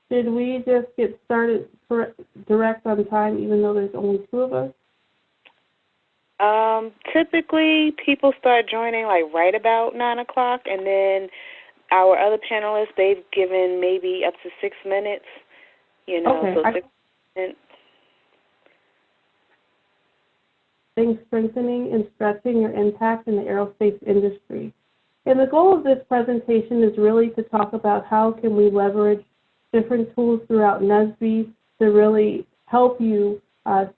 Should we just get started direct on time, even though there's only two of us? Typically, people start joining like right about 9 o'clock, and then our other panelists, they've given maybe up to 6 minutes. You know, okay. So 6 minutes. Strengthening and stretching your impact in the aerospace industry. And the goal of this presentation is really to talk about how can we leverage different tools throughout NSBE to really help you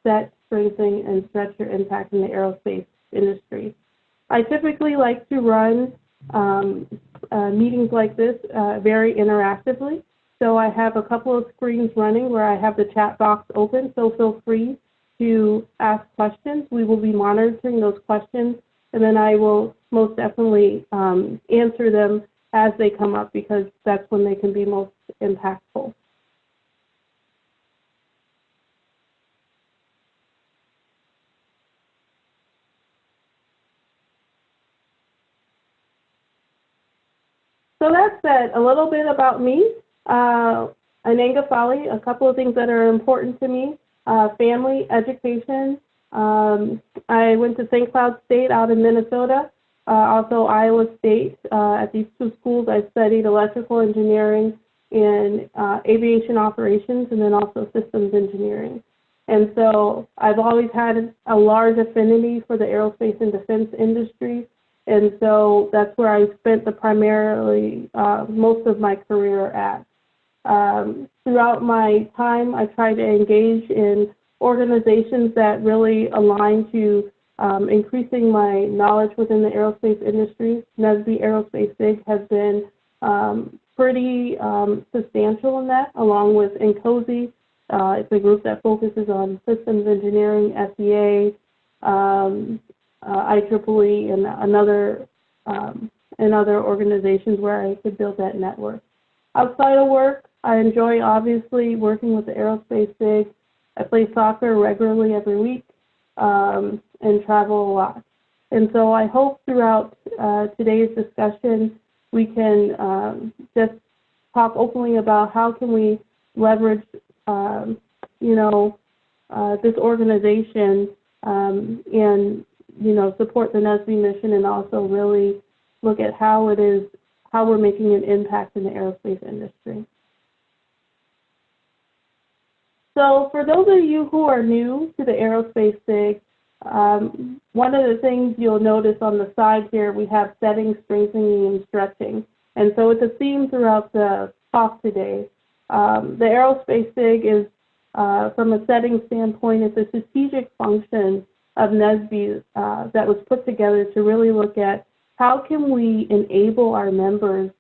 set, strengthen, and stretch your impact in the aerospace industry. I typically like to run meetings like this very interactively. So I have a couple of screens running where I have the chat box open, so feel free to ask questions. We will be monitoring those questions, and then I will most definitely answer them as they come up, because that's when they can be most impactful. So that said, a little bit about me. Ananga Fali, a couple of things that are important to me. Family, education. I went to St. Cloud State out in Minnesota, also Iowa State. At these two schools, I studied electrical engineering and aviation operations, and then also systems engineering. And so I've always had a large affinity for the aerospace and defense industry, and so that's where I spent the primarily most of my career at. Throughout my time, I tried to engage in organizations that really align to increasing my knowledge within the aerospace industry. NSBE Aerospace BIG has been pretty substantial in that, along with NCOSI. It's a group that focuses on systems engineering, SEA, IEEE, and other organizations where I could build that network. Outside of work, I enjoy obviously working with the Aerospace BIG. I play soccer regularly every week and travel a lot. And so I hope throughout today's discussion we can just talk openly about how can we leverage, this organization and, support the NSBE mission, and also really look at how we're making an impact in the aerospace industry. So for those of you who are new to the Aerospace BIG, one of the things you'll notice on the side here, we have setting, strengthening, and stretching. And so it's a theme throughout the talk today. The Aerospace BIG is, from a setting standpoint, it's a strategic function of NSBE that was put together to really look at how can we enable our members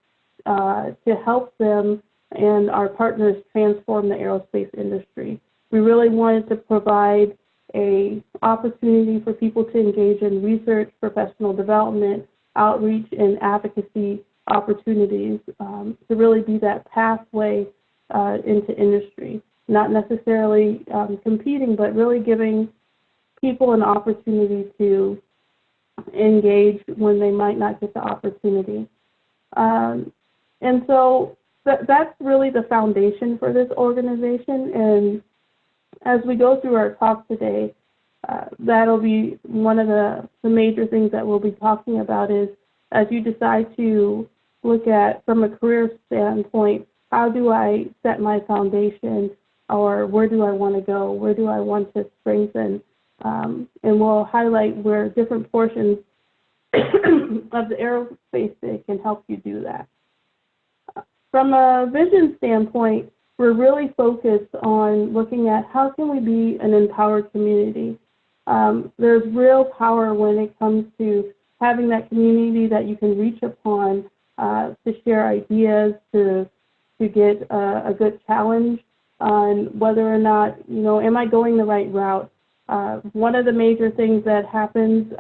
to help them and our partners transform the aerospace industry. We really wanted to provide an opportunity for people to engage in research, professional development, outreach, and advocacy opportunities to really be that pathway into industry. Not necessarily competing, but really giving people an opportunity to engage when they might not get the opportunity. And so that's really the foundation for this organization. And as we go through our talk today, that'll be one of the major things that we'll be talking about is, as you decide to look at, from a career standpoint, how do I set my foundation, or where do I want to go, where do I want to strengthen, and we'll highlight where different portions of the aerospace BIG can help you do that. From a vision standpoint, we're really focused on looking at how can we be an empowered community. There's real power when it comes to having that community that you can reach upon to share ideas, to get a good challenge on whether or not, am I going the right route? One of the major things that happens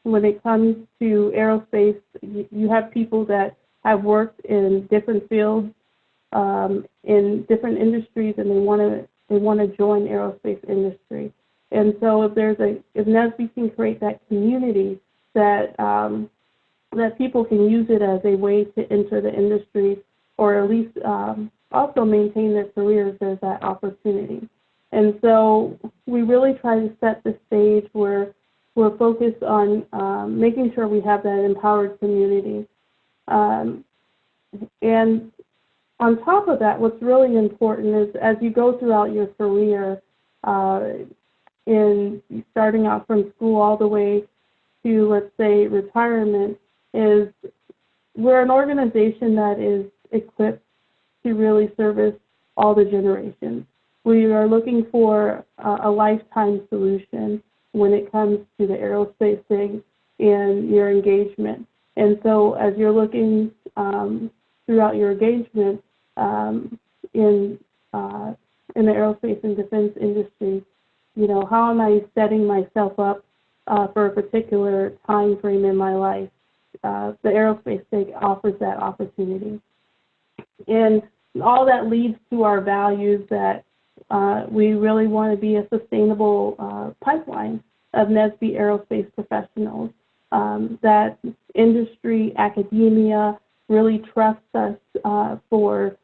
when it comes to aerospace, you have people that have worked in different fields, in different industries, and they want to join aerospace industry. And so if NSBE can create that community that that people can use it as a way to enter the industry, or at least also maintain their careers, there's that opportunity. And so we really try to set the stage where we're focused on making sure we have that empowered community. And on top of that, what's really important is as you go throughout your career, in starting out from school all the way to, let's say, retirement, is we're an organization that is equipped to really service all the generations. We are looking for a lifetime solution when it comes to the aerospace thing and your engagement. And so as you're looking throughout your engagement in the aerospace and defense industry, you know, how am I setting myself up for a particular time frame in my life? The Aerospace BIG offers that opportunity. And all that leads to our values that we really want to be a sustainable pipeline of NSBE aerospace professionals, that industry, academia really trusts us for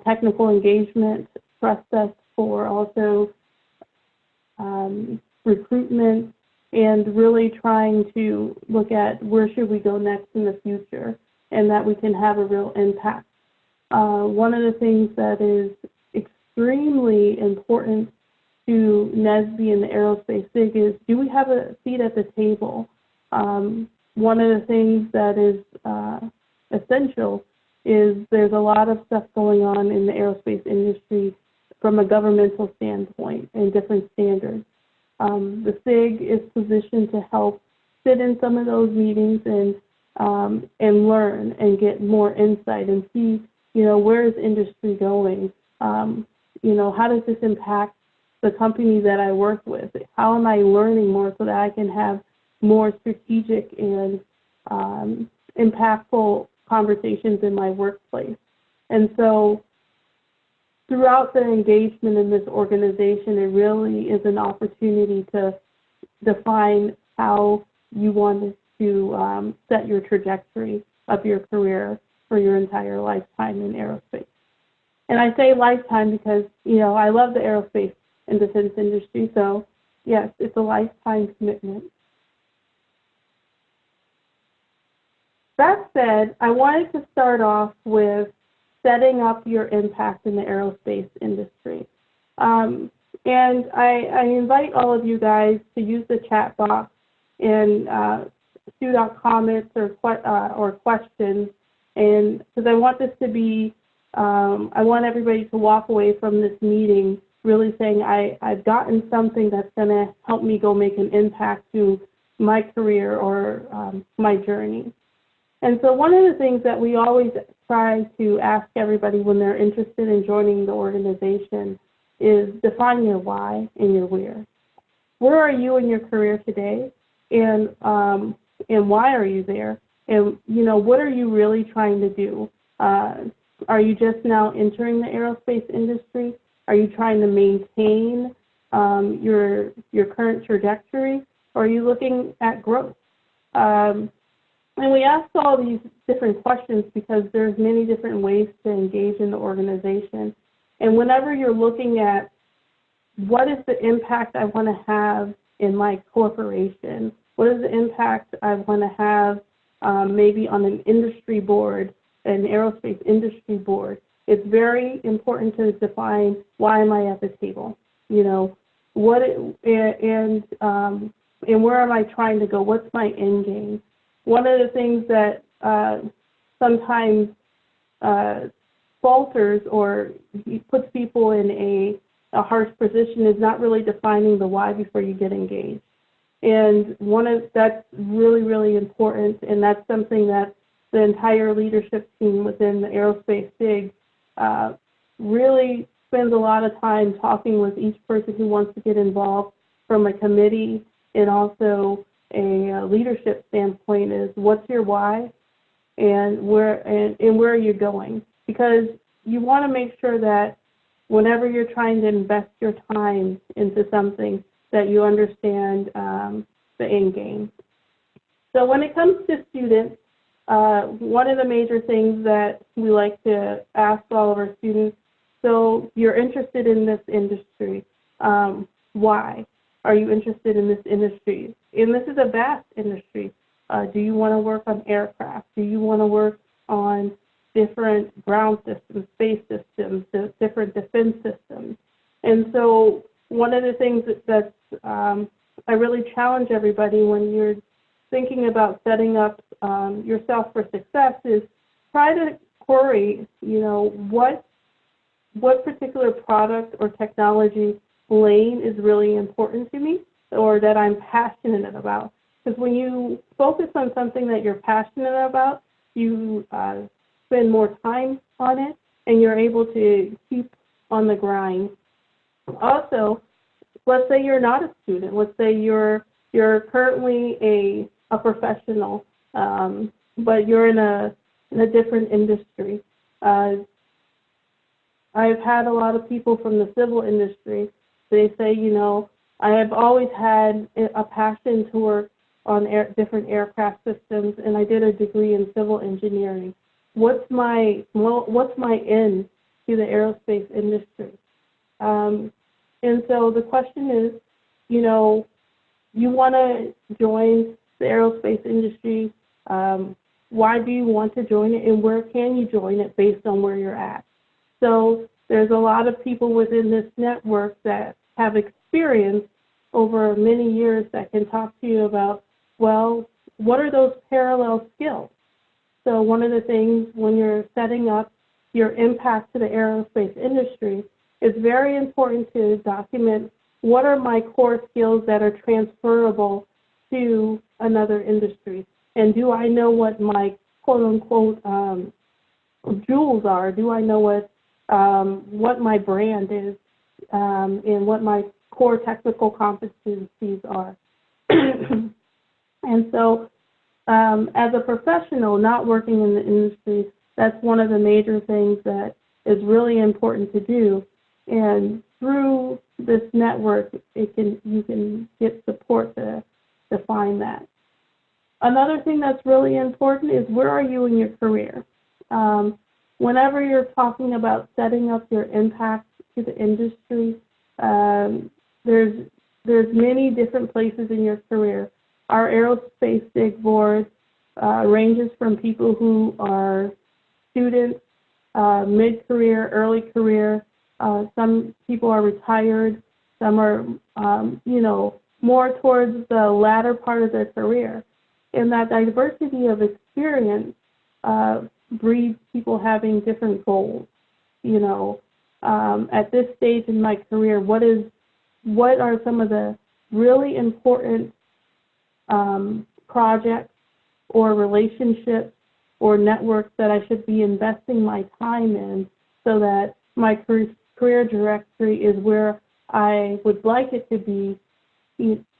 technical engagement, trusts us for also recruitment, and really trying to look at where should we go next in the future and that we can have a real impact. One of the things that is extremely important to NSBE and the Aerospace BIG is, do we have a seat at the table? One of the things that is essential is there's a lot of stuff going on in the aerospace industry from a governmental standpoint and different standards. The SIG is positioned to help sit in some of those meetings and learn and get more insight and see, you know, where is industry going? You know, how does this impact the company that I work with? How am I learning more so that I can have more strategic and impactful conversations in my workplace? And so throughout the engagement in this organization, it really is an opportunity to define how you want to set your trajectory of your career for your entire lifetime in aerospace. And I say lifetime because, you know, I love the aerospace and defense industry, so yes, it's a lifetime commitment. That said, I wanted to start off with setting up your impact in the aerospace industry. And I invite all of you guys to use the chat box and shoot out comments or questions, and because I want this to be, I want everybody to walk away from this meeting really saying, I've gotten something that's going to help me go make an impact to my career or my journey. And so one of the things that we always try to ask everybody when they're interested in joining the organization is define your why and your where. Where are you in your career today, and why are you there? And, you know, what are you really trying to do? Are you just now entering the aerospace industry? Are you trying to maintain your current trajectory, or are you looking at growth? And we ask all these different questions because there's many different ways to engage in the organization. And whenever you're looking at what is the impact I want to have in my corporation, what is the impact I want to have maybe on an industry board, an aerospace industry board, it's very important to define why am I at the table? You know, what and where am I trying to go? What's my end game? One of the things that sometimes falters or puts people in a harsh position is not really defining the why before you get engaged. And that's really, really important, and that's something that the entire leadership team within the Aerospace BIG really spends a lot of time talking with each person who wants to get involved from a committee and also a leadership standpoint is what's your why and where are you going? Because you want to make sure that whenever you're trying to invest your time into something that you understand the end game. So when it comes to students, one of the major things that we like to ask all of our students So you're interested in this industry. Why are you interested in this industry? And this is a vast industry. Do you want to work on aircraft? Do you want to work on different ground systems, space systems, different defense systems? And so one of the things that I really challenge everybody when you're thinking about setting up yourself for success is try to query, what particular product or technology lane is really important to me or that I'm passionate about. Because when you focus on something that you're passionate about, you spend more time on it and you're able to keep on the grind. Also, let's say you're not a student. Let's say you're currently a professional, but you're in a different industry. I've had a lot of people from the civil industry. They say, I have always had a passion to work on different aircraft systems, and I did a degree in civil engineering. What's my end to the aerospace industry? And so the question is, you want to join the aerospace industry. Why do you want to join it, and where can you join it based on where you're at? So there's a lot of people within this network that have experience over many years that can talk to you about, well, what are those parallel skills? So one of the things when you're setting up your impact to the aerospace industry, it's very important to document what are my core skills that are transferable to another industry. And do I know what my quote-unquote jewels are? Do I know what my brand is and what my core technical competencies are? And so as a professional not working in the industry, that's one of the major things that is really important to do. And through this network, you can get support to find that. Another thing that's really important is where are you in your career? Whenever you're talking about setting up your impact to the industry, there's many different places in your career. Our Aerospace BIG board ranges from people who are students, mid-career, early career. Some people are retired. Some are, more towards the latter part of their career. And that diversity of experience breeds people having different goals. At this stage in my career, what are some of the really important projects or relationships or networks that I should be investing my time in so that my career directory is where I would like it to be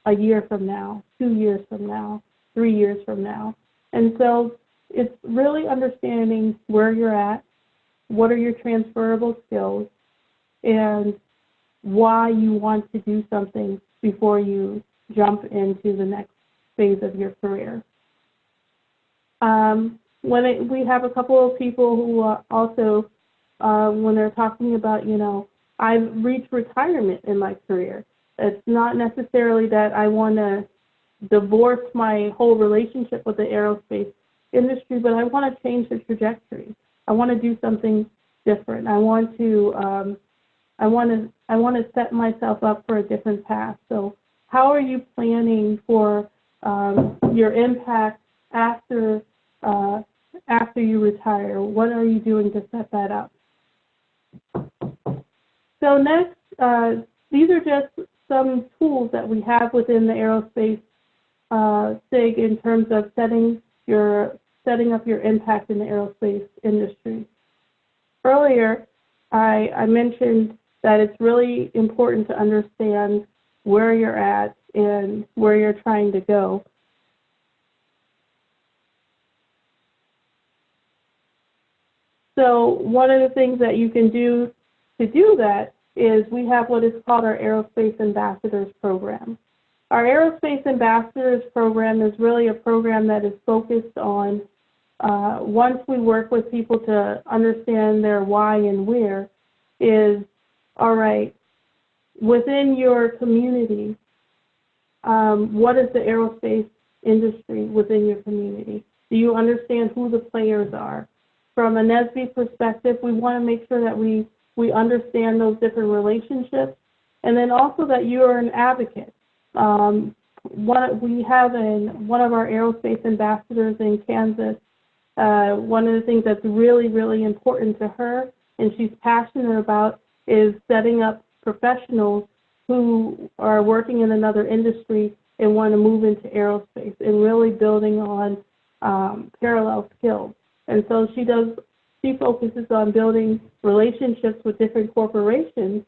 a year from now, 2 years from now, 3 years from now. And so it's really understanding where you're at, what are your transferable skills, and why you want to do something before you jump into the next phase of your career. We have a couple of people who also, when they're talking about, I've reached retirement in my career. It's not necessarily that I want to divorce my whole relationship with the aerospace industry, but I want to change the trajectory. I want to do something different. I want to set myself up for a different path. So how are you planning for your impact after you retire? What are you doing to set that up? So next, these are just some tools that we have within the Aerospace SIG in terms of setting up your impact in the aerospace industry. Earlier, I mentioned that it's really important to understand where you're at and where you're trying to go. So one of the things that you can do to do that is we have what is called our Aerospace Ambassadors program. Our Aerospace Ambassadors program is really a program that is focused on once we work with people to understand their why and where, is, all right, within your community, what is the aerospace industry within your community? Do you understand who the players are? From a NSBE perspective, we want to make sure that we understand those different relationships, and then also that you are an advocate. We have one of our aerospace ambassadors in Kansas. One of the things that's really, really important to her and she's passionate about is setting up professionals who are working in another industry and want to move into aerospace and really building on parallel skills. And so she focuses on building relationships with different corporations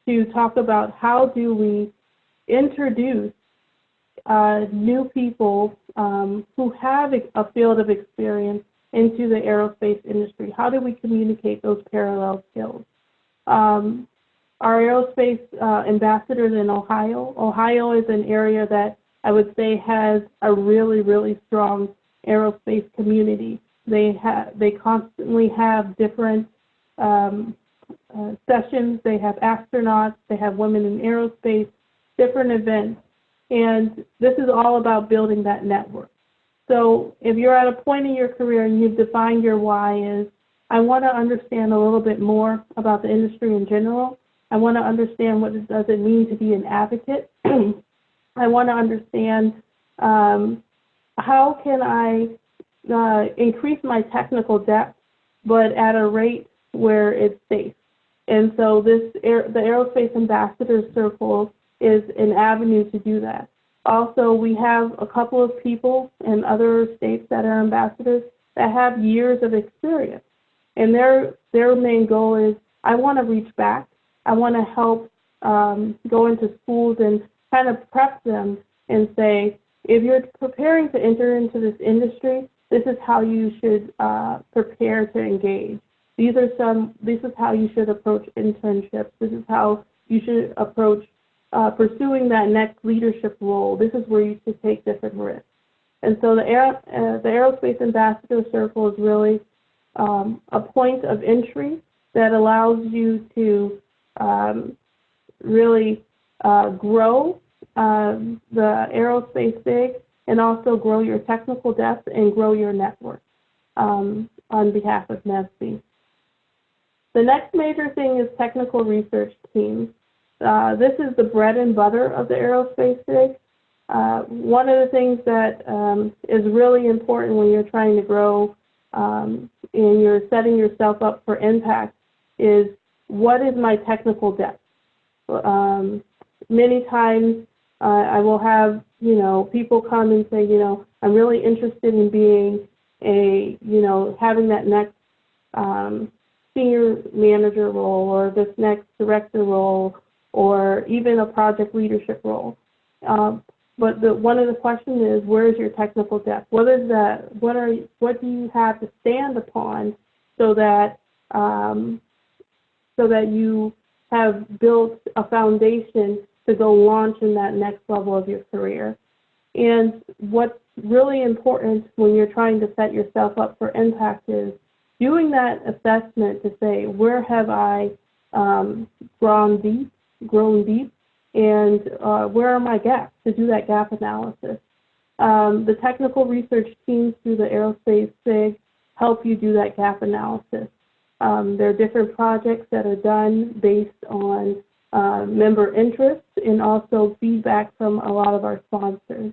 to talk about how do we introduce new people who have a field of experience into the aerospace industry. How do we communicate those parallel skills? Our aerospace ambassadors in Ohio is an area that I would say has a really, really strong aerospace community. They constantly have different sessions. They have astronauts. They have women in aerospace, different events. And this is all about building that network. So if you're at a point in your career and you've defined your why is, I want to understand a little bit more about the industry in general. I want to understand what does it mean to be an advocate. I want to understand how can I increase my technical depth, but at a rate where it's safe. And so the Aerospace Ambassadors Circle is an avenue to do that. Also, we have a couple of people in other states that are ambassadors that have years of experience. And their main goal is, I want to reach back. I want to help go into schools and kind of prep them and say, if you're preparing to enter into this industry, this is how you should prepare to engage. This is how you should approach internships. This is how you should approach pursuing that next leadership role. This is where you should take different risks. And so the Aerospace Ambassador Circle is really a point of entry that allows you to really grow the aerospace BIG and also grow your technical depth and grow your network on behalf of NSBE. The next major thing is technical research teams. This is the bread and butter of the aerospace BIG. One of the things that is really important when you're trying to grow and you're setting yourself up for impact is, what is my technical depth? Many times I will have, people come and say, I'm really interested in being having that next senior manager role or this next director role or even a project leadership role. But one of the questions is, where is your technical depth? What do you have to stand upon so that you have built a foundation to go launch in that next level of your career? And what's really important when you're trying to set yourself up for impact is doing that assessment to say, where have I grown deep, and where are my gaps, to do that gap analysis. The technical research teams through the Aerospace BIG help you do that gap analysis. There are different projects that are done based on member interest and also feedback from a lot of our sponsors.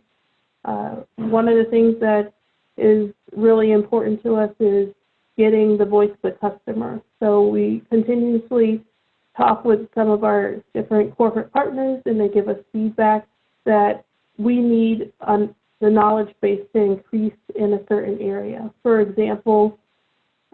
One of the things that is really important to us is getting the voice of the customer. So we continuously talk with some of our different corporate partners, and they give us feedback that we need the knowledge base to increase in a certain area. For example,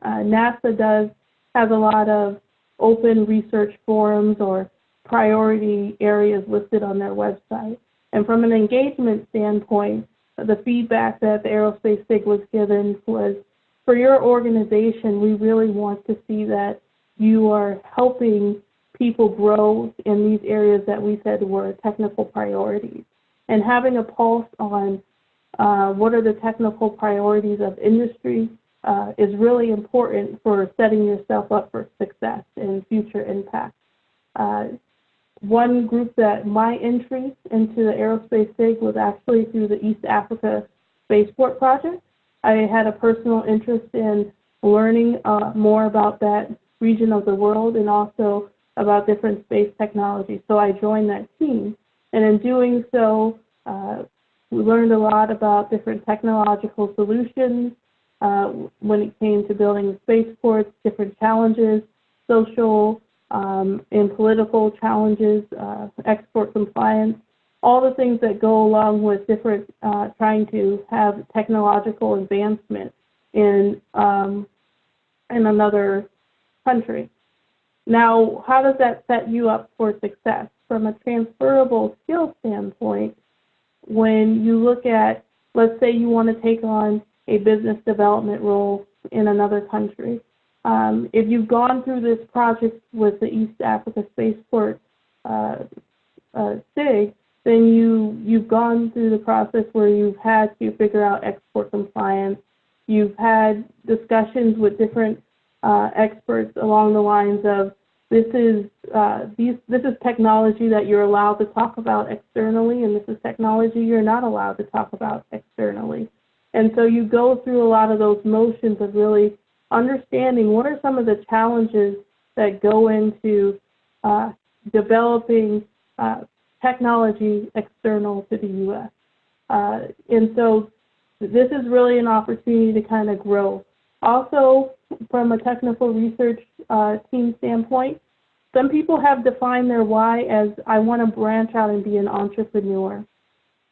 NASA has a lot of open research forums or priority areas listed on their website. And from an engagement standpoint, the feedback that the Aerospace BIG was given was, for your organization, we really want to see that you are helping people grow in these areas that we said were technical priorities. And having a pulse on what are the technical priorities of industry, is really important for setting yourself up for success and future impact. One group that my entry into the Aerospace SIG was actually through the East Africa Spaceport Project. I had a personal interest in learning more about that region of the world and also about different space technology. So I joined that team. And in doing so, we learned a lot about different technological solutions when it came to building spaceports, different challenges, social and political challenges, export compliance, all the things that go along with different trying to have technological advancement in another country. Now, how does that set you up for success? From a transferable skill standpoint, when you look at, let's say you want to take on a business development role in another country. If you've gone through this project with the East Africa Spaceport SIG, then you've gone through the process where you've had to figure out export compliance. You've had discussions with different experts along the lines of this is technology that you're allowed to talk about externally, and this is technology you're not allowed to talk about externally. And so you go through a lot of those motions of really understanding what are some of the challenges that go into developing technology external to the U.S. And so this is really an opportunity to kind of grow. Also, from a technical research team standpoint, some people have defined their why as I want to branch out and be an entrepreneur.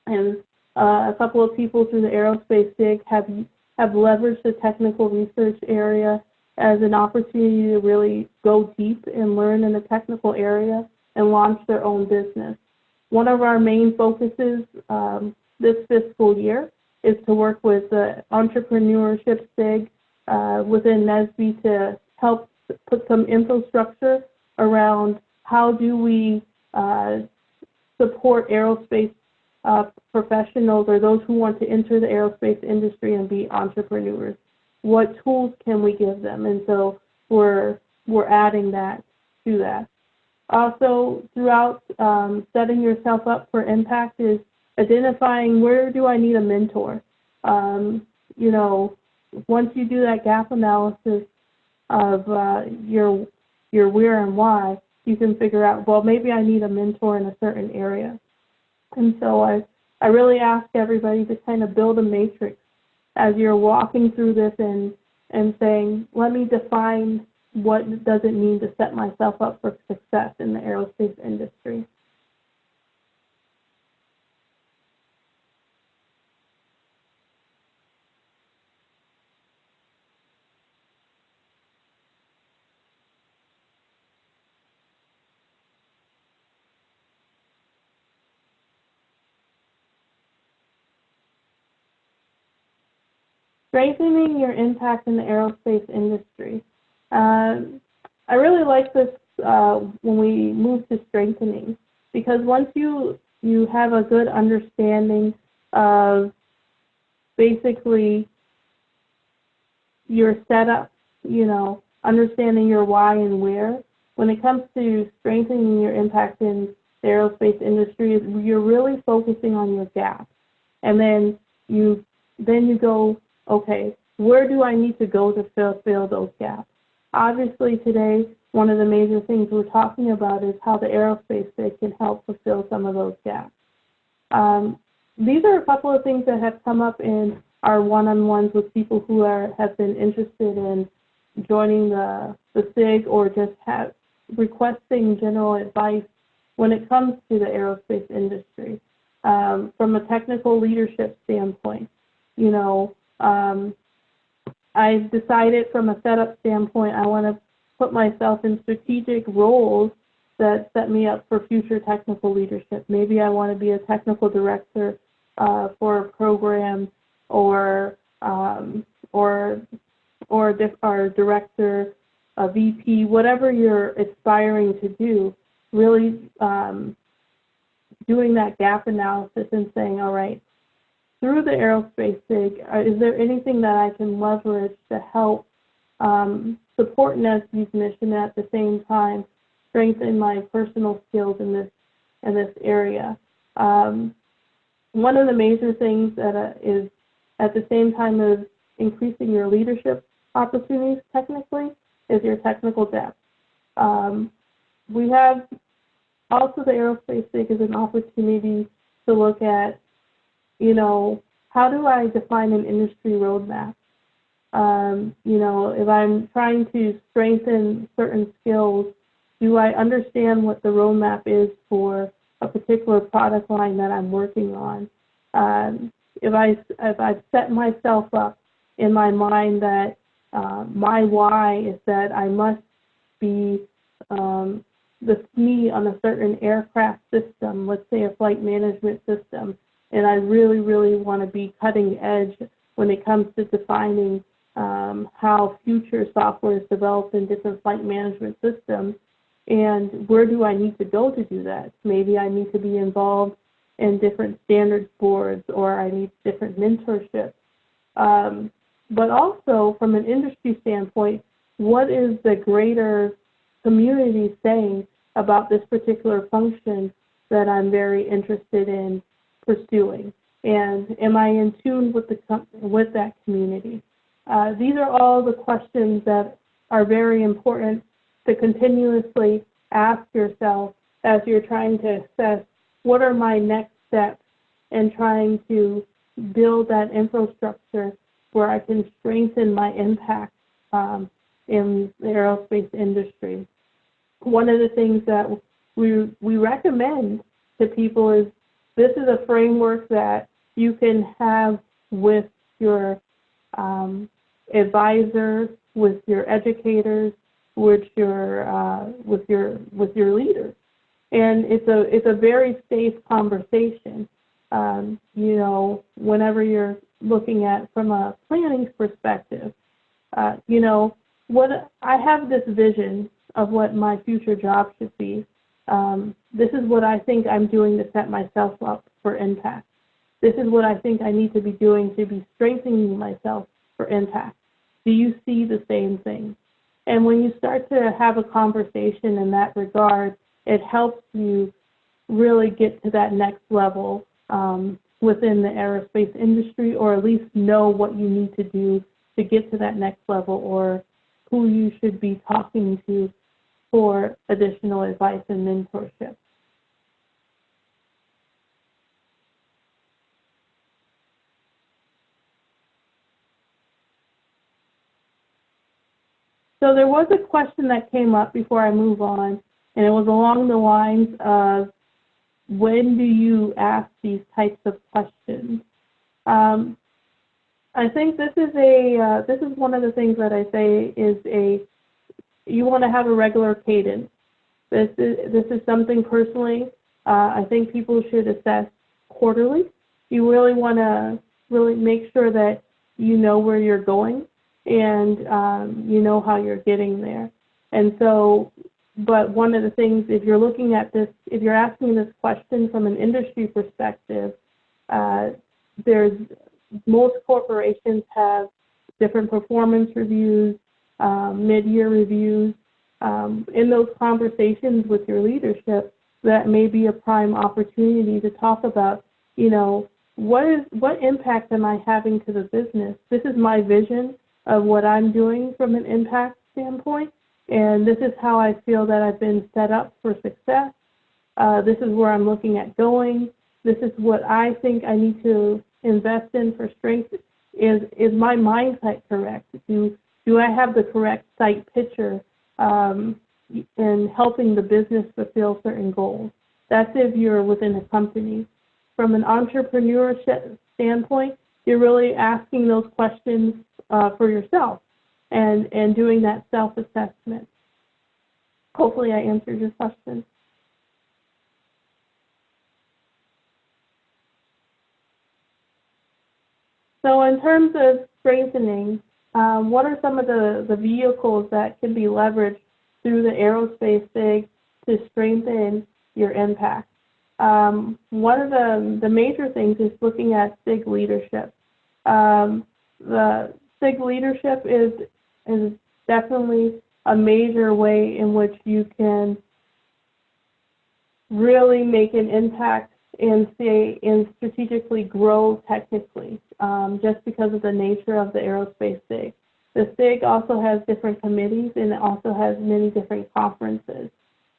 And a couple of people through the Aerospace SIG have leveraged the technical research area as an opportunity to really go deep and learn in the technical area and launch their own business. One of our main focuses this fiscal year is to work with the Entrepreneurship SIG within NSBE to help put some infrastructure around how do we support aerospace professionals or those who want to enter the aerospace industry and be entrepreneurs. What tools can we give them? And so we're adding that to that. Also, throughout setting yourself up for impact is identifying where do I need a mentor. You know, once you do that gap analysis of your where and why, you can figure out, well, maybe I need a mentor in a certain area. And so I really ask everybody to kind of build a matrix as you're walking through this and saying, let me define what does it mean to set myself up for success in the aerospace industry. Strengthening your impact in the aerospace industry. I really like this when we move to strengthening, because once you have a good understanding of basically your setup, you know, understanding your why and where, when it comes to strengthening your impact in the aerospace industry, you're really focusing on your gaps. And then you go, okay, where do I need to go to fill those gaps? Obviously, today, one of the major things we're talking about is how the aerospace SIG can help fulfill some of those gaps. These are a couple of things that have come up in our one-on-ones with people who have been interested in joining the SIG or just requesting general advice when it comes to the aerospace industry. From a technical leadership standpoint, you know, I've decided from a setup standpoint, I want to put myself in strategic roles that set me up for future technical leadership. Maybe I want to be a technical director for a program, or director, a VP, whatever you're aspiring to do. Really doing that gap analysis and saying, all right, through the Aerospace SIG, is there anything that I can leverage to help support NESB's mission and at the same time strengthen my personal skills in this area? One of the major things that is at the same time as increasing your leadership opportunities technically is your technical depth. We have also the Aerospace SIG is an opportunity to look at, how do I define an industry roadmap? If I'm trying to strengthen certain skills, do I understand what the roadmap is for a particular product line that I'm working on? If I've set myself up in my mind that my why is that I must be the SME on a certain aircraft system, let's say a flight management system, and I really, really want to be cutting edge when it comes to defining how future software is developed in different flight management systems, and where do I need to go to do that? Maybe I need to be involved in different standards boards, or I need different mentorship. But also, from an industry standpoint, what is the greater community saying about this particular function that I'm very interested in pursuing? And am I in tune with that community? These are all the questions that are very important to continuously ask yourself as you're trying to assess what are my next steps and trying to build that infrastructure where I can strengthen my impact in the aerospace industry. One of the things that we recommend to people is this is a framework that you can have with your advisors, with your educators, with your leaders, and it's a very safe conversation. Whenever you're looking at from a planning perspective, what I have this vision of what my future job should be. This is what I think I'm doing to set myself up for impact. This is what I think I need to be doing to be strengthening myself for impact. Do you see the same thing? And when you start to have a conversation in that regard, it helps you really get to that next level within the aerospace industry, or at least know what you need to do to get to that next level, or who you should be talking to for additional advice and mentorship. So there was a question that came up before I move on, and it was along the lines of, when do you ask these types of questions? I think this is one of the things that I say is you want to have a regular cadence. This is something personally I think people should assess quarterly. You really want to really make sure that you know where you're going and you know how you're getting there. And so, but one of the things, if you're looking at this, if you're asking this question from an industry perspective, most corporations have different performance reviews, mid-year reviews. In those conversations with your leadership, that may be a prime opportunity to talk about, what impact am I having to the business? This is my vision of what I'm doing from an impact standpoint, and this is how I feel that I've been set up for success. This is where I'm looking at going. This is what I think I need to invest in for strength. Is my mindset correct? Do I have the correct site picture in helping the business fulfill certain goals? That's if you're within a company. From an entrepreneurship standpoint, you're really asking those questions for yourself and doing that self-assessment. Hopefully I answered your question. So in terms of strengthening, what are some of the vehicles that can be leveraged through the Aerospace SIG to strengthen your impact? one of the major things is looking at SIG leadership. The SIG leadership is definitely a major way in which you can really make an impact and strategically grow technically, just because of the nature of the aerospace SIG. The SIG also has different committees, and it also has many different conferences.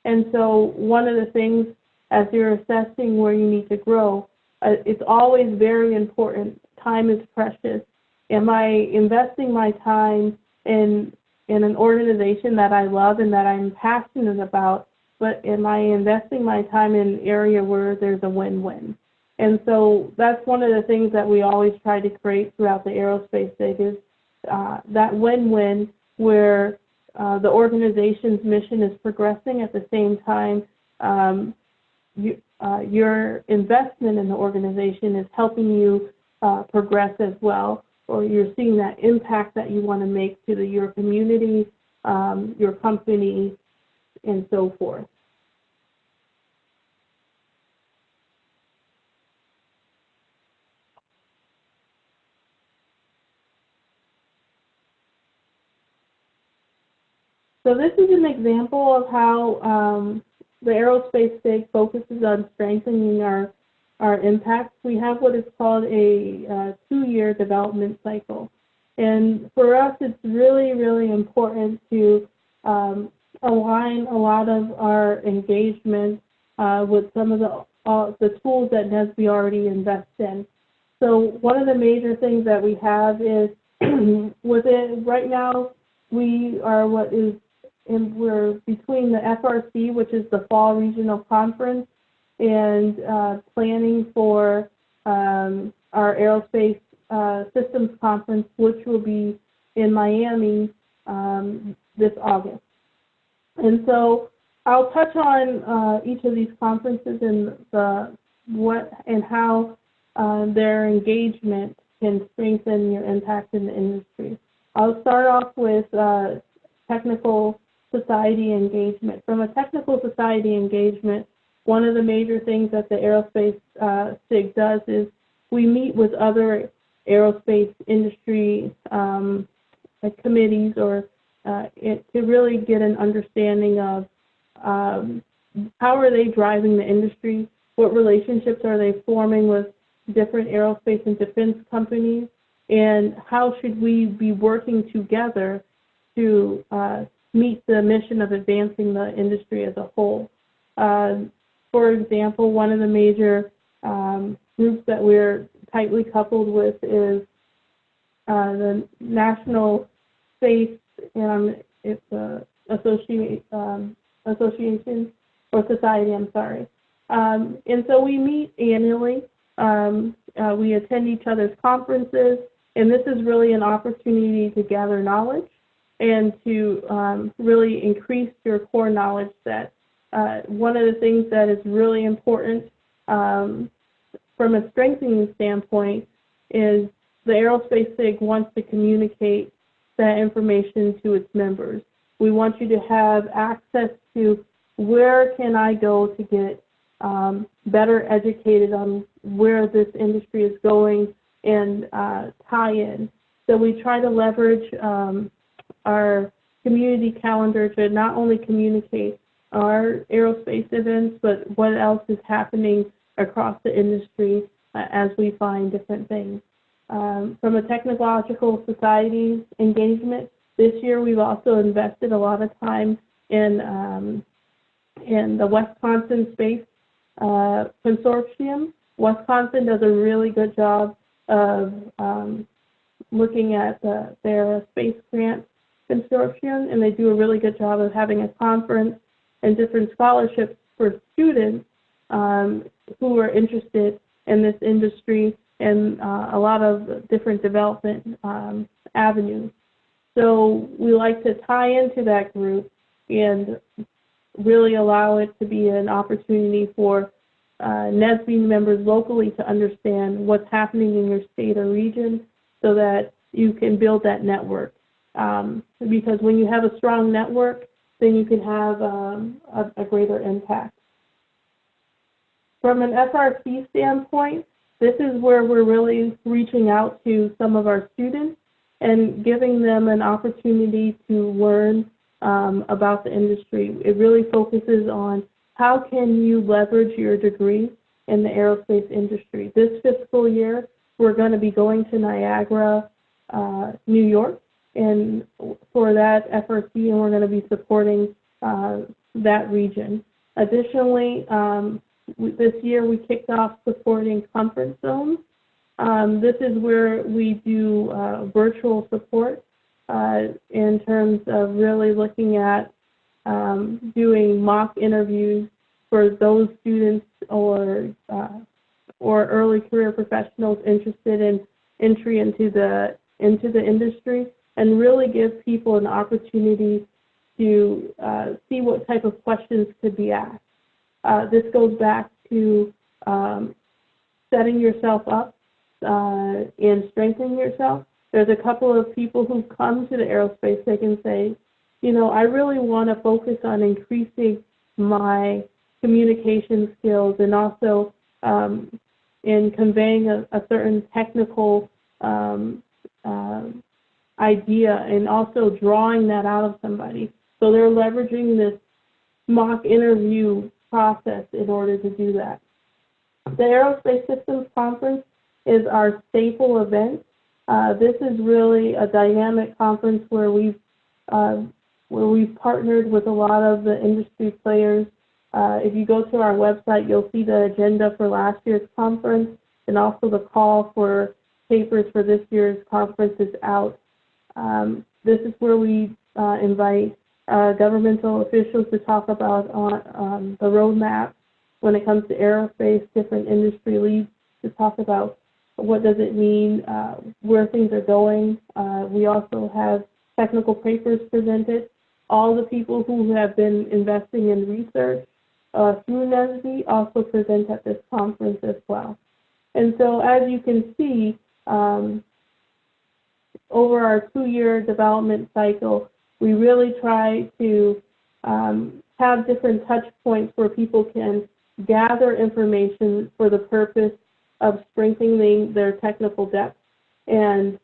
And so one of the things, as you're assessing where you need to grow, it's always very important. Time is precious. Am I investing my time in an organization that I love and that I'm passionate about, but am I investing my time in an area where there's a win-win? And so that's one of the things that we always try to create throughout the aerospace SIG is that win-win where the organization's mission is progressing at the same time your investment in the organization is helping you progress as well, or you're seeing that impact that you want to make to your community, your company, and so forth. So this is an example of how the aerospace SIG focuses on strengthening our impact. We have what is called a 2-year development cycle. And for us, it's really, really important to align a lot of our engagement with some of the tools that NSBE already invests in. So one of the major things that we have is right now we are we're between the FRC, which is the Fall Regional Conference, and planning for our Aerospace Systems Conference, which will be in Miami this August. And so I'll touch on each of these conferences and how their engagement can strengthen your impact in the industry. I'll start off with technical society engagement. From a technical society engagement, one of the major things that the aerospace SIG does is we meet with other aerospace industry committees or to really get an understanding of how are they driving the industry, what relationships are they forming with different aerospace and defense companies, and how should we be working together to meet the mission of advancing the industry as a whole. For example, one of the major groups that we're tightly coupled with is the National Space Association or Society, I'm sorry. And so we meet annually. We attend each other's conferences, and this is really an opportunity to gather knowledge and to really increase your core knowledge set. One of the things that is really important from a strengthening standpoint is the Aerospace SIG wants to communicate that information to its members. We want you to have access to where can I go to get better educated on where this industry is going and tie in. So we try to leverage our community calendar to not only communicate our aerospace events, but what else is happening across the industry as we find different things. From a technological society engagement, this year we've also invested a lot of time in the Wisconsin Space Consortium. Wisconsin does a really good job of looking at their space grant consortium, and they do a really good job of having a conference and different scholarships for students who are interested in this industry and a lot of different development avenues. So we like to tie into that group and really allow it to be an opportunity for NSBE members locally to understand what's happening in your state or region so that you can build that network. Because when you have a strong network, then you can have a greater impact. From an FRC standpoint, this is where we're really reaching out to some of our students and giving them an opportunity to learn about the industry. It really focuses on how can you leverage your degree in the aerospace industry. This fiscal year, we're going to be going to Niagara, New York, and for that FRC, and we're going to be supporting that region. Additionally, this year we kicked off supporting conference zones. This is where we do virtual support in terms of really looking at doing mock interviews for those students or early career professionals interested in entry into the industry, and really give people an opportunity to see what type of questions could be asked. This goes back to setting yourself up and strengthening yourself. There's a couple of people who come to the aerospace, they can say, you know, I really want to focus on increasing my communication skills and also in conveying a certain technical idea and also drawing that out of somebody. So they're leveraging this mock interview process in order to do that. The Aerospace Systems Conference is our staple event. This is really a dynamic conference where we've partnered with a lot of the industry players. If you go to our website, you'll see the agenda for last year's conference, and also the call for papers for this year's conference is out. This is where we invite governmental officials to talk about the roadmap when it comes to aerospace, different industry leads to talk about what does it mean, where things are going. We also have technical papers presented. All the people who have been investing in research through NESB also present at this conference as well. And so as you can see, over our 2-year development cycle, we really try to have different touch points where people can gather information for the purpose of strengthening their technical depth and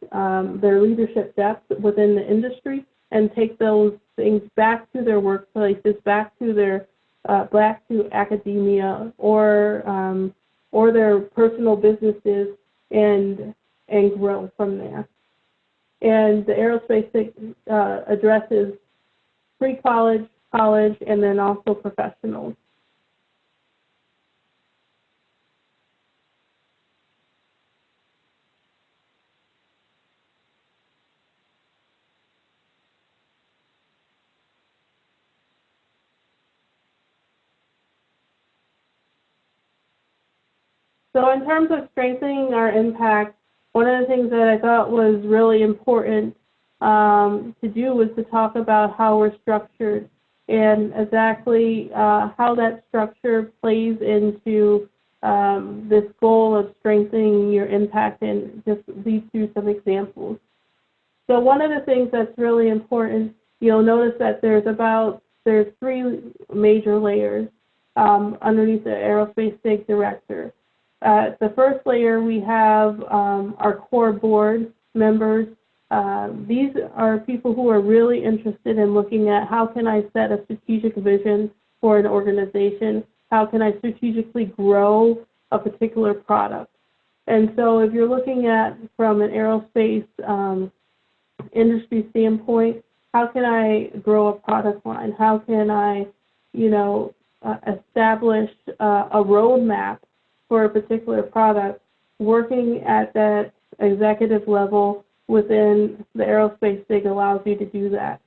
their leadership depth within the industry, and take those things back to their workplaces, back to academia or their personal businesses, and grow from there. And the aerospace addresses pre-college, college, and then also professionals. So in terms of strengthening our impact, one of the things that I thought was really important to do was to talk about how we're structured and exactly how that structure plays into this goal of strengthening your impact, and just lead through some examples. So one of the things that's really important, you'll notice that there's 3 major layers underneath the Aerospace BIG Director. The first layer, we have our core board members. These are people who are really interested in looking at how can I set a strategic vision for an organization, how can I strategically grow a particular product. And so if you're looking at from an aerospace industry standpoint, how can I grow a product line? How can I, establish a roadmap for a particular product, working at that executive level within the Aerospace BIG allows you to do that.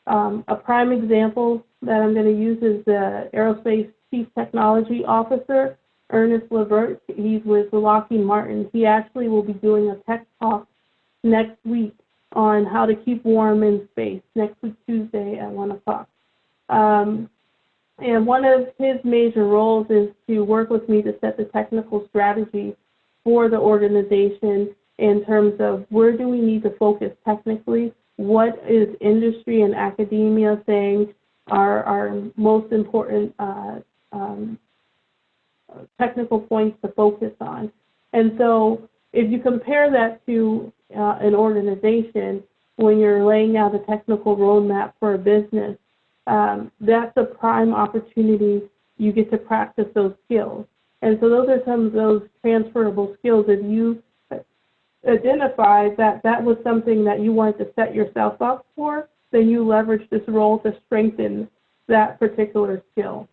A prime example that I'm going to use is the Aerospace Chief Technology Officer, Ernest Levert. He's with Lockheed Martin. He actually will be doing a tech talk next week on how to keep warm in space, next week Tuesday at 1 o'clock. And one of his major roles is to work with me to set the technical strategy for the organization in terms of where do we need to focus technically, what is industry and academia saying are our most important technical points to focus on. And so if you compare that to an organization, when you're laying out a technical roadmap for a business, that's a prime opportunity. You get to practice those skills. And so those are some of those transferable skills. If you identify that that was something that you wanted to set yourself up for, then you leverage this role to strengthen that particular skill.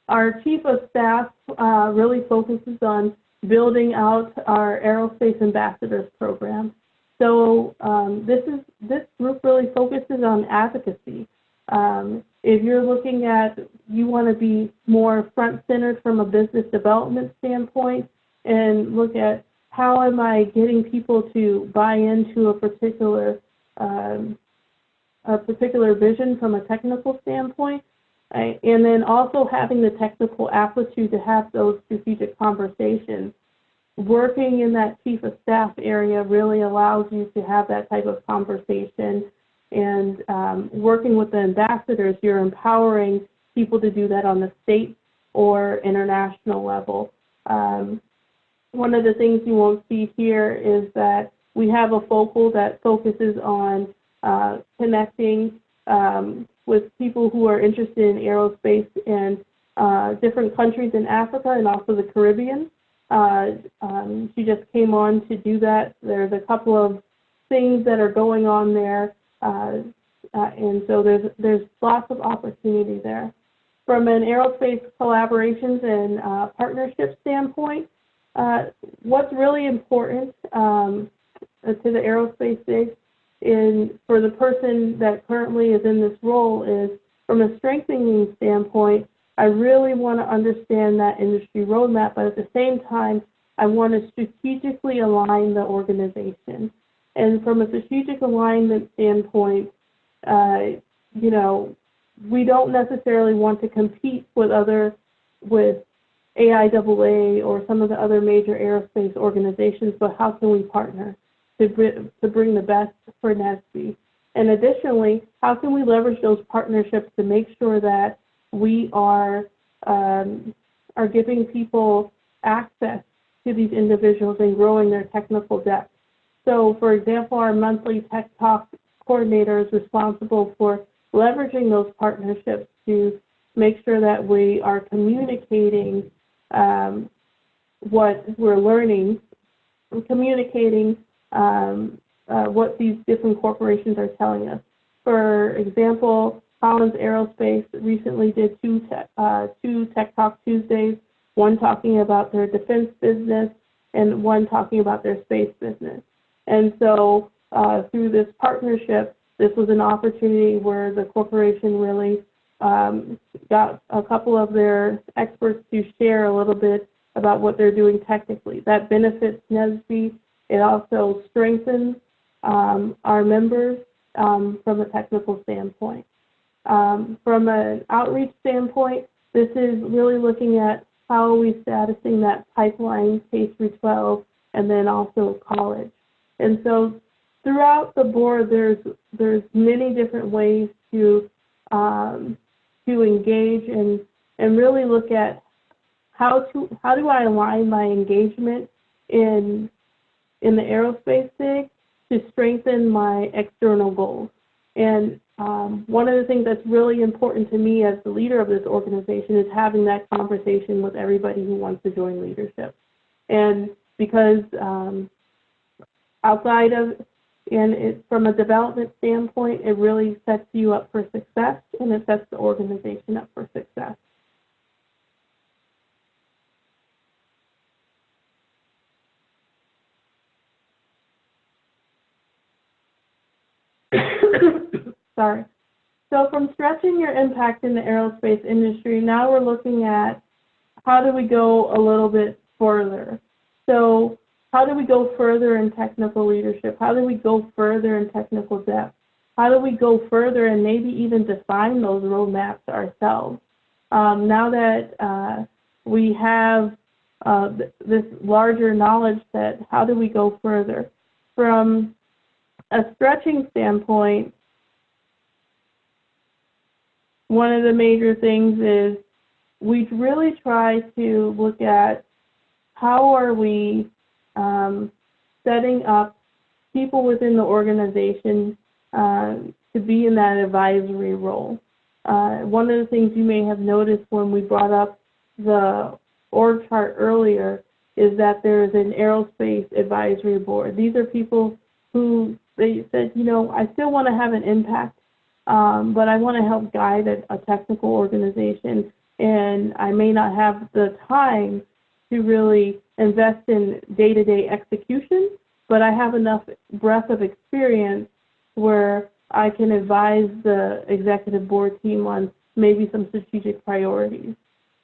Our Chief of Staff really focuses on building out our Aerospace Ambassadors program. So this group really focuses on advocacy. If you're looking at, you want to be more front-centered from a business development standpoint and look at how am I getting people to buy into a particular vision from a technical standpoint, and then also having the technical aptitude to have those strategic conversations. Working in that Chief of Staff area really allows you to have that type of conversation. And working with the ambassadors, you're empowering people to do that on the state or international level. One of the things you won't see here is that we have a focal that focuses on connecting with people who are interested in aerospace in different countries in Africa and also the Caribbean. She just came on to do that. There's a couple of things that are going on there. And so there's lots of opportunity there. From an aerospace collaborations and partnership standpoint, what's really important to the aerospace BIG for the person that currently is in this role is, from a strengthening standpoint, I really want to understand that industry roadmap, but at the same time, I want to strategically align the organization. And from a strategic alignment standpoint, we don't necessarily want to compete with AIAA or some of the other major aerospace organizations, but how can we partner to bring the best for NSBE? And additionally, how can we leverage those partnerships to make sure that we are giving people access to these individuals and growing their technical depth? So, for example, our monthly Tech Talk coordinator is responsible for leveraging those partnerships to make sure that we are communicating what we're learning, and communicating what these different corporations are telling us. For example, Collins Aerospace recently did two Tech Talk Tuesdays, one talking about their defense business and one talking about their space business. And so through this partnership, this was an opportunity where the corporation really got a couple of their experts to share a little bit about what they're doing technically. That benefits NSBE. It also strengthens our members from a technical standpoint. From an outreach standpoint, this is really looking at how are we statusing that pipeline K through 12 and then also college. And so throughout the board, there's many different ways to engage and really look at how do I align my engagement in the aerospace SIG to strengthen my external goals. And one of the things that's really important to me as the leader of this organization is having that conversation with everybody who wants to join leadership. And because outside of, from a development standpoint, it really sets you up for success, and it sets the organization up for success. Sorry. So from stretching your impact in the aerospace industry, now we're looking at how do we go a little bit further. So how do we go further in technical leadership? How do we go further in technical depth? How do we go further and maybe even define those roadmaps ourselves? Now that we have this larger knowledge set, how do we go further? From a stretching standpoint, one of the major things is we really try to look at how are we setting up people within the organization to be in that advisory role. One of the things you may have noticed when we brought up the org chart earlier is that there is an aerospace advisory board. These are people who they said, you know, I still want to have an impact, but I want to help guide a technical organization, and I may not have the time to really invest in day-to-day execution, but I have enough breadth of experience where I can advise the executive board team on maybe some strategic priorities.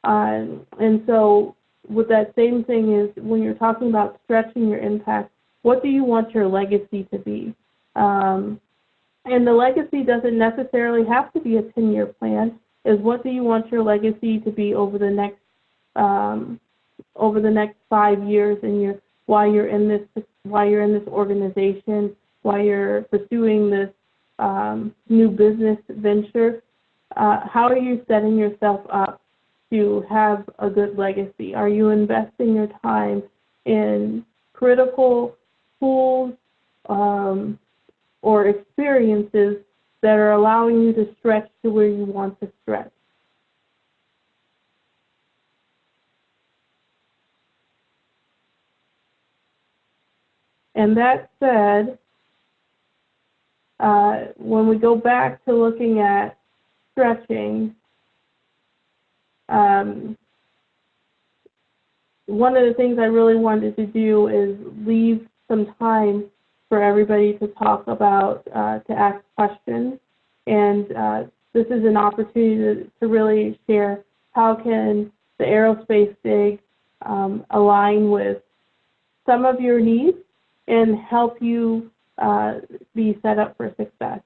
And so with that same thing is when you're talking about stretching your impact, what do you want your legacy to be? And the legacy doesn't necessarily have to be a 10-year plan. Is what do you want your legacy to be over the next 5 years, and while you're in this organization, while you're pursuing this new business venture, how are you setting yourself up to have a good legacy? Are you investing your time in critical tools or experiences that are allowing you to stretch to where you want to stretch? And that said, when we go back to looking at stretching, one of the things I really wanted to do is leave some time for everybody to talk about, to ask questions. And this is an opportunity to really share how can the Aerospace BIG align with some of your needs and help you be set up for success.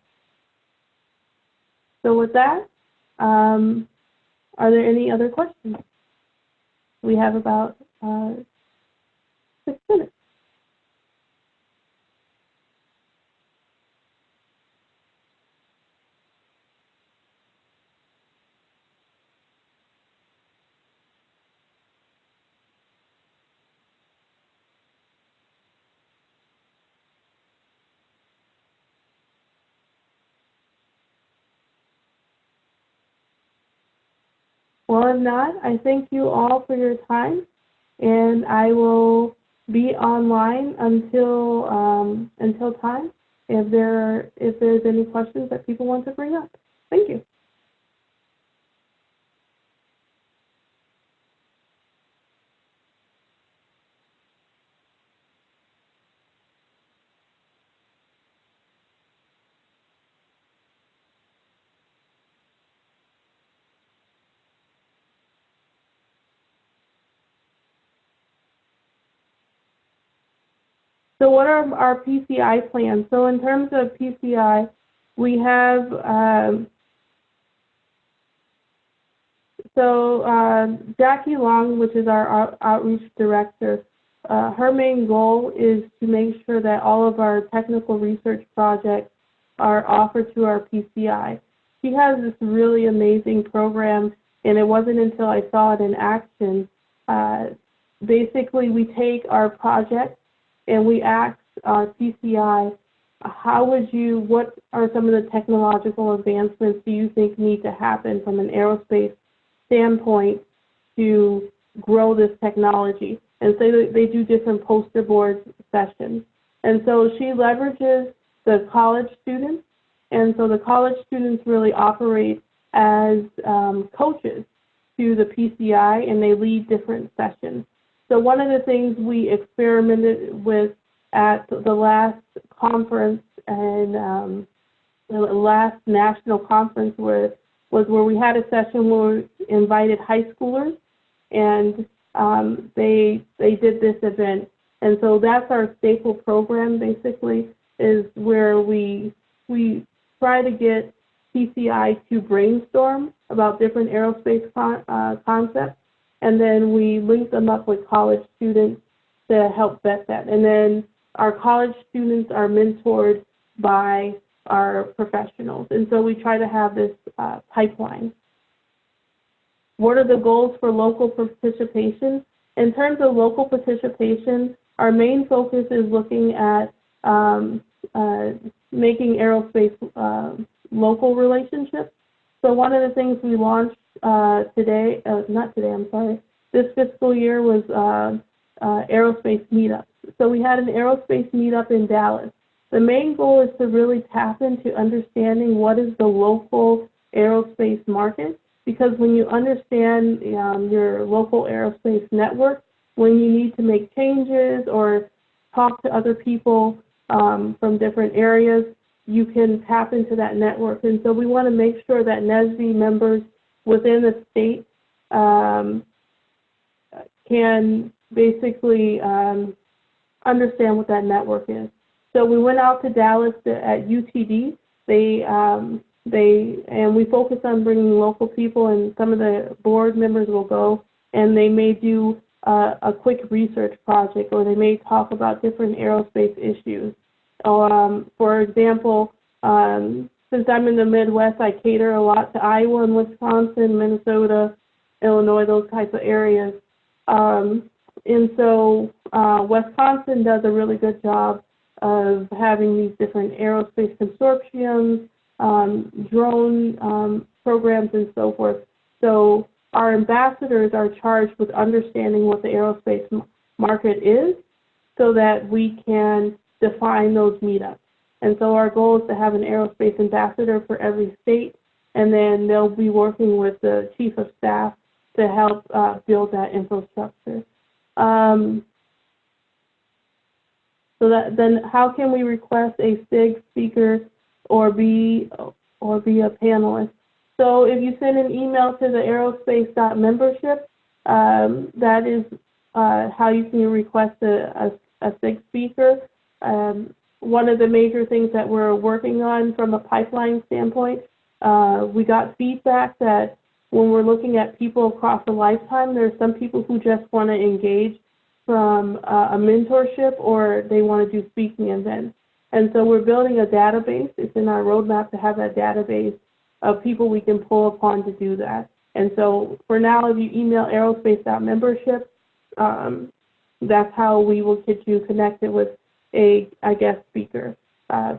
So with that, are there any other questions? We have about 6 minutes. Well, if not, I thank you all for your time, and I will be online until time if there's any questions that people want to bring up. Thank you. So what are our PCI plans? So in terms of PCI, we have Jackie Long, which is our outreach director. Her main goal is to make sure that all of our technical research projects are offered to our PCI. She has this really amazing program, and it wasn't until I saw it in action. Basically, we take our project and we ask our PCI, what are some of the technological advancements do you think need to happen from an aerospace standpoint to grow this technology? And so they do different poster board sessions. And so she leverages the college students, and so the college students really operate as coaches to the PCI, and they lead different sessions. So one of the things we experimented with at the last conference and the last national conference was where we had a session where we invited high schoolers, and they did this event. And so that's our staple program, basically, is where we try to get PCI to brainstorm about different aerospace concepts, and then we link them up with college students to help vet that. And then our college students are mentored by our professionals. And so we try to have this pipeline. what are the goals for local participation? In terms of local participation, our main focus is looking at making aerospace local relationships. So one of the things we launched this fiscal year was aerospace meetups. So we had an aerospace meetup in Dallas. The main goal is to really tap into understanding what is the local aerospace market, because when you understand your local aerospace network, when you need to make changes or talk to other people from different areas, you can tap into that network. And so we want to make sure that NSBE members within the state can basically understand what that network is. So we went out to Dallas at UTD. And we focus on bringing local people, and some of the board members will go, and they may do a quick research project, or they may talk about different aerospace issues. For example, since I'm in the Midwest, I cater a lot to Iowa and Wisconsin, Minnesota, Illinois, those types of areas. And so Wisconsin does a really good job of having these different aerospace consortiums, drone programs, and so forth. So our ambassadors are charged with understanding what the aerospace market is so that we can define those meetups. And so our goal is to have an aerospace ambassador for every state, and then they'll be working with the chief of staff to help build that infrastructure. Then how can we request a SIG speaker or be a panelist? So if you send an email to the aerospace.membership, that is how you can request a SIG speaker. One of the major things that we're working on from a pipeline standpoint, we got feedback that when we're looking at people across a lifetime, there's some people who just want to engage from a mentorship, or they want to do speaking events. And so we're building a database. It's in our roadmap to have that database of people we can pull upon to do that. And so for now, if you email aerospace.membership, that's how we will get you connected with a guest speaker,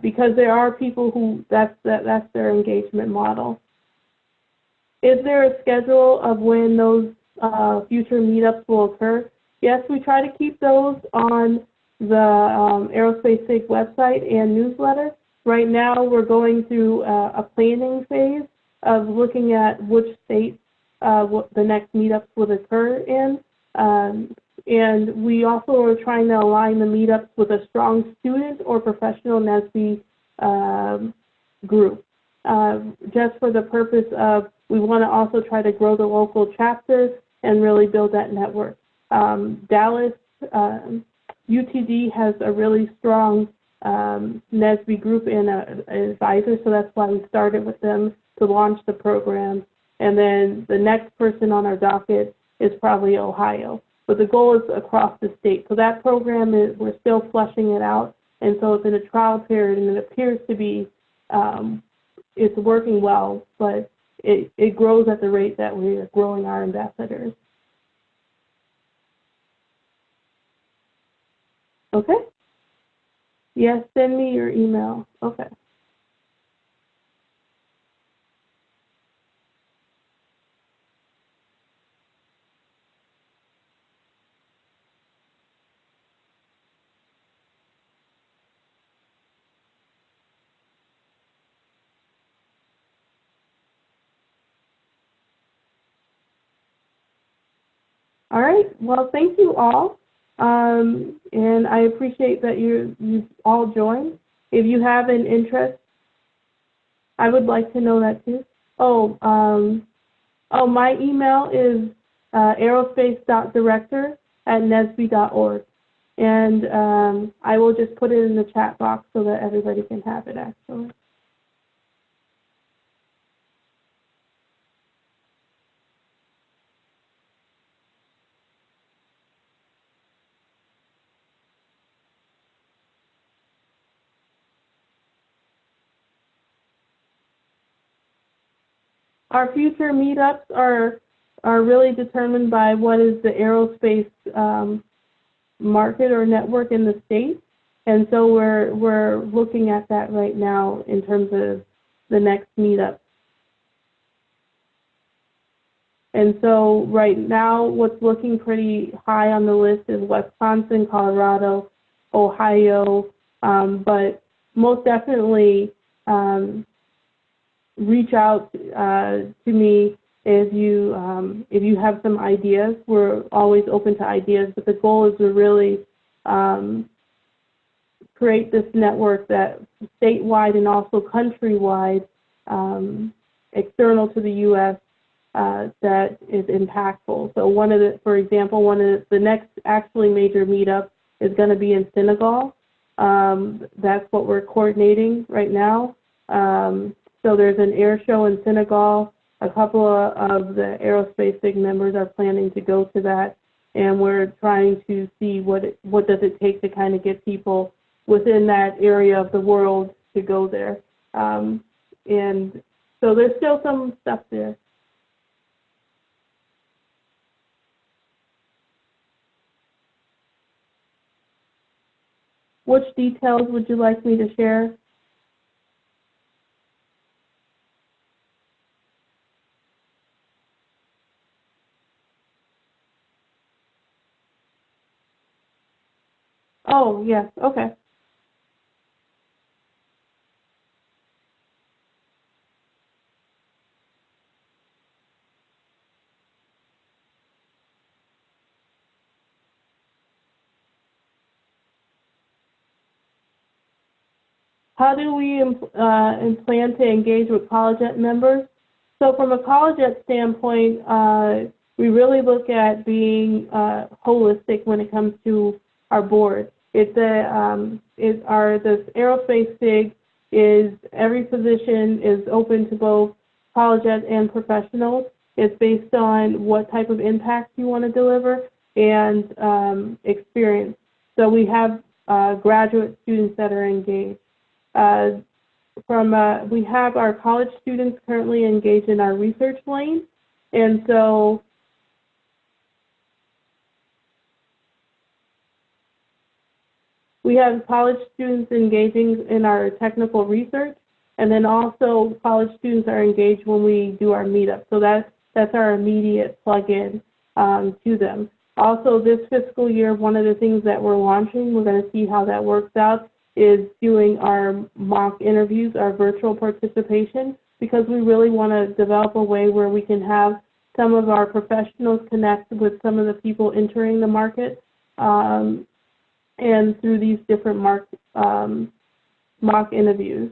because there are people who that's their engagement model. Is there a schedule of when those future meetups will occur? Yes, we try to keep those on the Aerospace SIG website and newsletter. Right now, we're going through a planning phase of looking at which states what the next meetups would occur in. And we also are trying to align the meetups with a strong student or professional NSBE group, just for the purpose of we want to also try to grow the local chapters and really build that network. Dallas, UTD has a really strong NSBE group and an advisor, so that's why we started with them to launch the program. And then the next person on our docket is probably Ohio. But the goal is across the state. So that program, we're still fleshing it out. And so it's in a trial period, and it appears to be, it's working well, but it grows at the rate that we are growing our ambassadors. Okay? Yes, send me your email. Okay. All right. Well, thank you all. And I appreciate that you all joined. If you have an interest, I would like to know that too. My email is aerospace.director@nesbe.org. And I will just put it in the chat box so that everybody can have it, actually. Our future meetups are are really determined by what is the aerospace market or network in the state. And so we're looking at that right now in terms of the next meetup. And so right now, what's looking pretty high on the list is Wisconsin, Colorado, Ohio, but most definitely reach out to me if you have some ideas. We're always open to ideas, but the goal is to really create this network that statewide and also countrywide, external to the U.S., that is impactful. So for example, the next actually major meetup is going to be in Senegal. That's what we're coordinating right now. So there's an air show in Senegal. A couple of the Aerospace BIG members are planning to go to that, and we're trying to see what does it take to kind of get people within that area of the world to go there. And so there's still some stuff there. Which details would you like me to share? Oh, yes, okay. How do we plan to engage with PolyJet members? So from a PolyJet standpoint, we really look at being holistic when it comes to our board. This Aerospace BIG is every position is open to both PolyJet and professionals. It's based on what type of impact you want to deliver and experience. So we have graduate students that are engaged. We have our college students currently engaged in our research lane, and so we have college students engaging in our technical research, and then also college students are engaged when we do our meetup. So that's our immediate plug-in to them. Also, this fiscal year, one of the things that we're launching, we're going to see how that works out, is doing our mock interviews, our virtual participation, because we really want to develop a way where we can have some of our professionals connect with some of the people entering the market, and through these different mock interviews.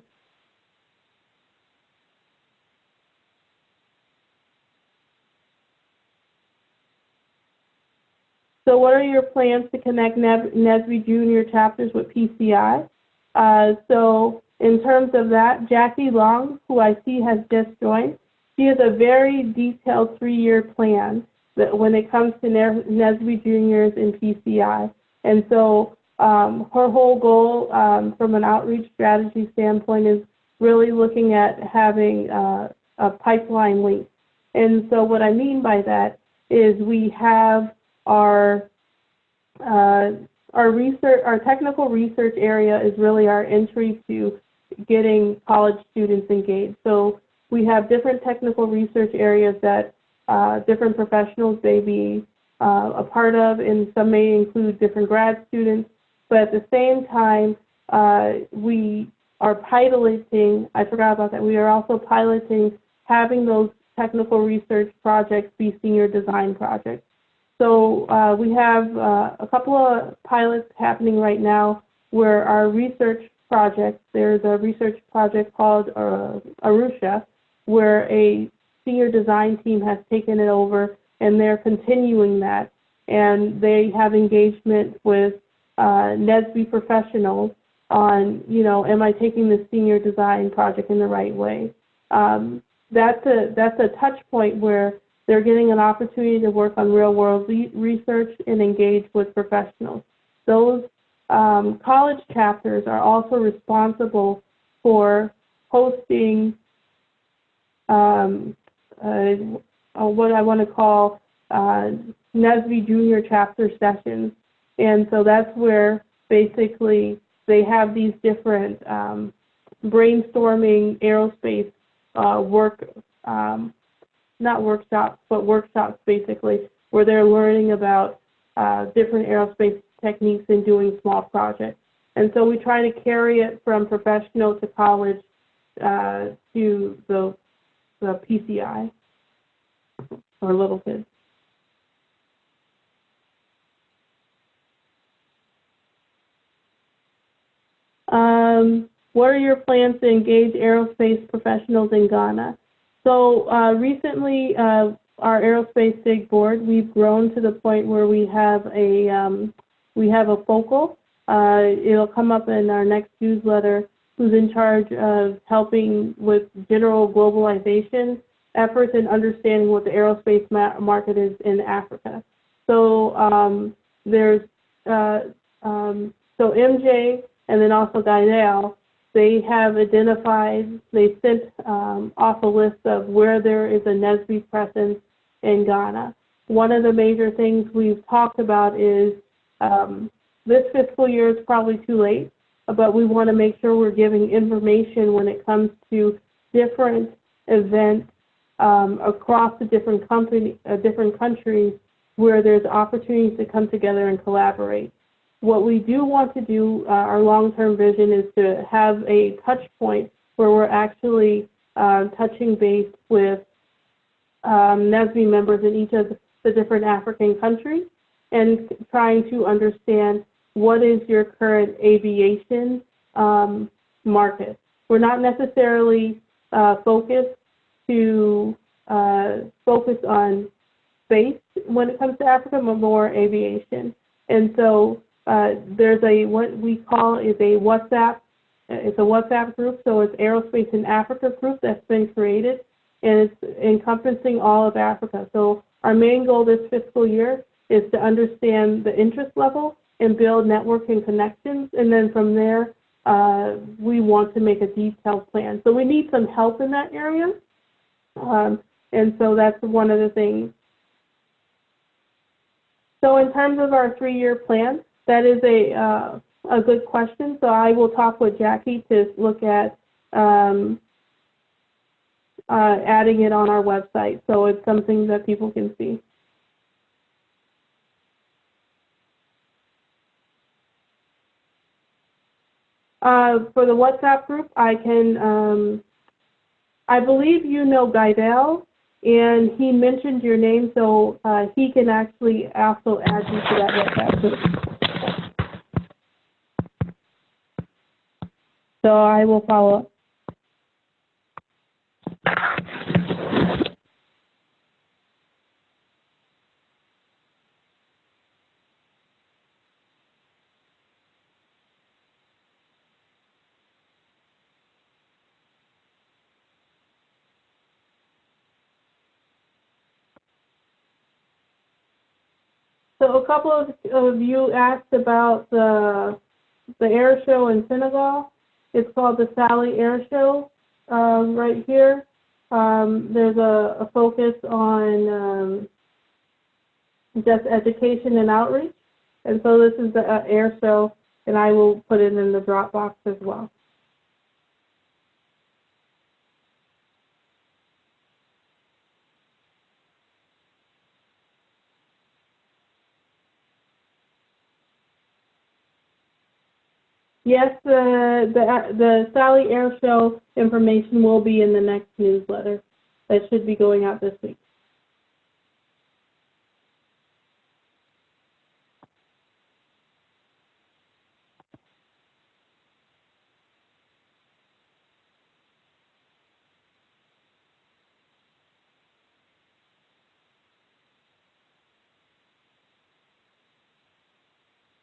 So what are your plans to connect NSBE Junior chapters with PCI? So in terms of that, Jackie Long, who I see has just joined, she has a very detailed 3-year plan that when it comes to NSBE Juniors and PCI. And so her whole goal from an outreach strategy standpoint is really looking at having a pipeline link. And so what I mean by that is we have our technical research area is really our entry to getting college students engaged. So we have different technical research areas that different professionals may be a part of, and some may include different grad students. But at the same time, we are piloting, I forgot about that, we are also piloting having those technical research projects be senior design projects. So we have a couple of pilots happening right now where our research projects, there's a research project called Arusha, where a senior design team has taken it over, and they're continuing that. And they have engagement with NSBE professionals on, am I taking this senior design project in the right way? That's a touch point where they're getting an opportunity to work on real-world research and engage with professionals. Those college chapters are also responsible for hosting what I want to call NSBE Junior Chapter sessions. And so that's where basically they have these different brainstorming aerospace not workshops, but workshops basically, where they're learning about different aerospace techniques and doing small projects. And so we try to carry it from professional to college to the PCI or little kids. What are your plans to engage aerospace professionals in Ghana? So recently, our Aerospace BIG board, we've grown to the point where we have a focal. It'll come up in our next newsletter, who's in charge of helping with general globalization efforts and understanding what the aerospace market is in Africa. So there's so MJ and then also Gaidel, they have identified, they sent off a list of where there is a NSBE presence in Ghana. One of the major things we've talked about is this fiscal year is probably too late, but we want to make sure we're giving information when it comes to different events across the different countries where there's opportunities to come together and collaborate. What we do want to do, our long-term vision, is to have a touch point where we're actually touching base with NSBE members in each of the different African countries and trying to understand what is your current aviation market. We're not necessarily focused on space when it comes to Africa, but more aviation. And so there's what we call is a WhatsApp. It's a WhatsApp group, so it's Aerospace in Africa group that's been created, and it's encompassing all of Africa. So our main goal this fiscal year is to understand the interest level and build network and connections, and then from there, we want to make a detailed plan. So we need some help in that area, and so that's one of the things. So in terms of our 3-year plan, that is a good question. So I will talk with Jackie to look at adding it on our website, so it's something that people can see. For the WhatsApp group, I can, I believe you know Gaidel, and he mentioned your name, so he can actually also add you to that WhatsApp group. So I will follow up. So a couple of you asked about the air show in Senegal. It's called the Sally Air Show right here. There's a focus on just education and outreach. And so this is the air show, and I will put it in the Dropbox as well. Yes, the Sally Air Show information will be in the next newsletter that should be going out this week.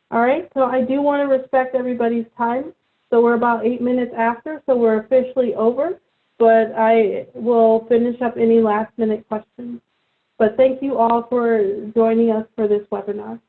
All right, so I do want to respect everybody's time. So we're about 8 minutes after, so we're officially over, but I will finish up any last minute questions. But thank you all for joining us for this webinar.